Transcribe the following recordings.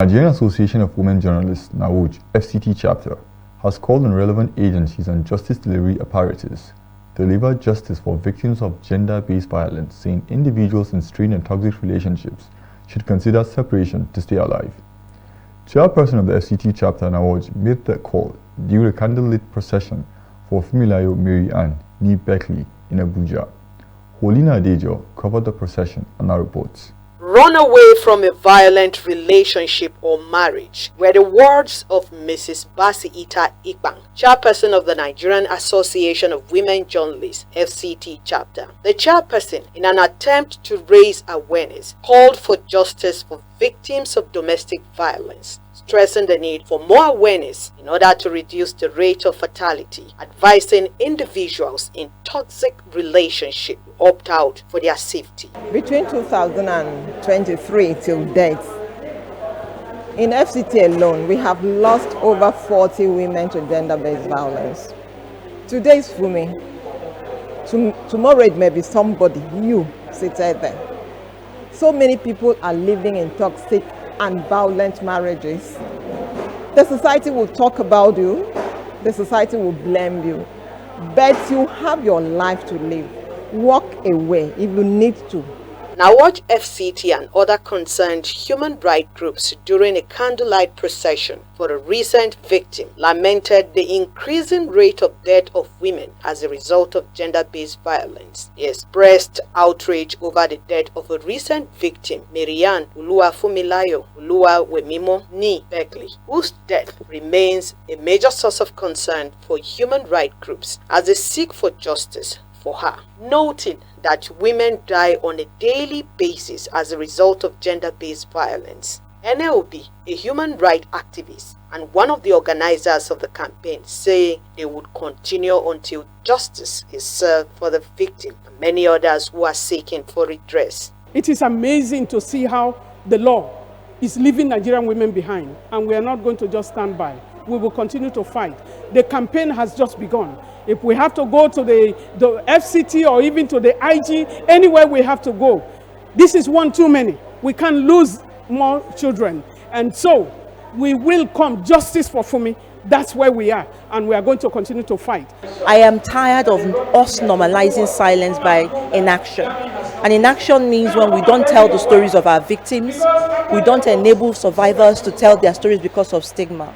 Nigerian Association of Women Journalists NAWOJ FCT Chapter has called on relevant agencies and justice delivery apparatus to deliver justice for victims of gender-based violence, saying individuals in strained and toxic relationships should consider separation to stay alive. Chairperson of the FCT Chapter NAWOJ made the call during a candlelit procession for Funmilayo Mary Ann, Nee Beckley in Abuja. Holina Adejoh covered the procession and now reports. Run away from a violent relationship or marriage were the words of Mrs. Ita Ikbang, chairperson of the Nigerian Association of Women Journalists FCT Chapter. The chairperson, in an attempt to raise awareness, called for justice for victims of domestic violence, stressing the need for more awareness in order to reduce the rate of fatality, advising individuals in toxic relationships to opt out for their safety. Between 2023 till date, in FCT alone, we have lost over 40 women to gender-based violence. Today is Funmi. Tomorrow it may be somebody, you, seated there. So many people are living in toxic and violent marriages. The society will talk about you, the society will blame you, but you have your life to live. Walk away if you need to. NAWOJ FCT and other concerned human rights groups during a candlelight procession for a recent victim lamented the increasing rate of death of women as a result of gender-based violence. They expressed outrage over the death of a recent victim, Mary Ann Funmilayo Nee Beckley, whose death remains a major source of concern for human rights groups as they seek for justice for her, noting that women die on a daily basis as a result of gender-based violence. NLB, a human rights activist and one of the organizers of the campaign, say they would continue until justice is served for the victim and many others who are seeking for redress. It is amazing to see how the law is leaving Nigerian women behind, and we are not going to just stand by. We will continue to fight. The campaign has just begun. If we have to go to the FCT or even to the IG, anywhere we have to go, this is one too many. We can't lose more children. And so we will come justice for Funmi. That's where we are, and we are going to continue to fight. I am tired of us normalizing silence by inaction. And inaction means when we don't tell the stories of our victims, we don't enable survivors to tell their stories because of stigma.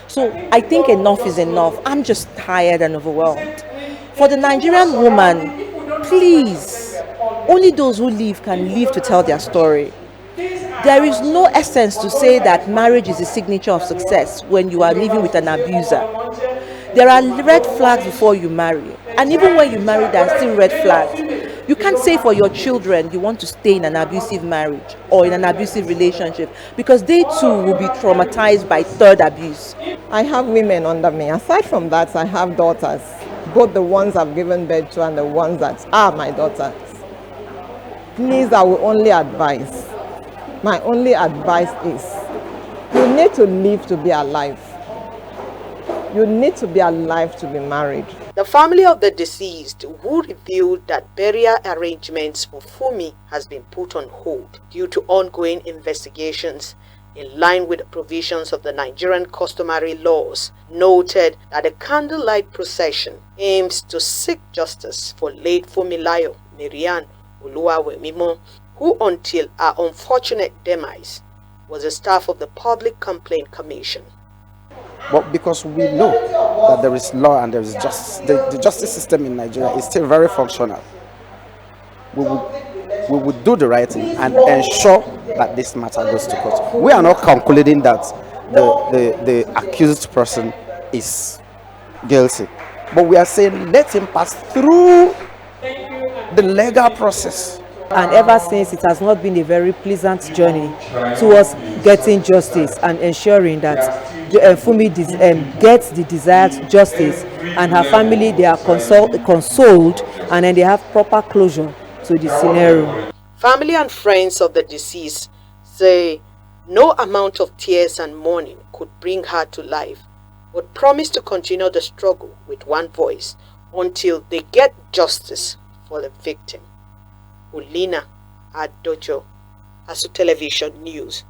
So I think enough is enough. I'm just tired and overwhelmed. For the Nigerian woman, please, only those who live can live to tell their story. There is no essence to say that marriage is a signature of success when you are living with an abuser. There are red flags before you marry. And even when you marry, there are still red flags. You can't say for your children you want to stay in an abusive marriage or in an abusive relationship, because they too will be traumatized by third abuse. I have women under me. Aside from that, I have daughters, both the ones I've given birth to and the ones that are my daughters. Please, I will only advise. My only advice is, you need to live to be alive. You need to be alive to be married. The family of the deceased, who revealed that burial arrangements for Funmi has been put on hold due to ongoing investigations in line with the provisions of the Nigerian customary laws, noted that the candlelight procession aims to seek justice for late Funmilayo Mary Ann, who until her unfortunate demise was a staff of the Public Complaint Commission. But because we know that there is law and there is justice, the justice system in Nigeria is still very functional, we would do the right thing and ensure that this matter goes to court. We are not concluding that the accused person is guilty, but we are saying let him pass through the legal process. And ever since, it has not been a very pleasant journey towards getting justice and ensuring that Funmi gets the desired justice, and her family, they are consoled, and then they have proper closure to the scenario. Family and friends of the deceased say no amount of tears and mourning could bring her to life, but promise to continue the struggle with one voice until they get justice for the victim. Holina Adejoh, ASU Television News.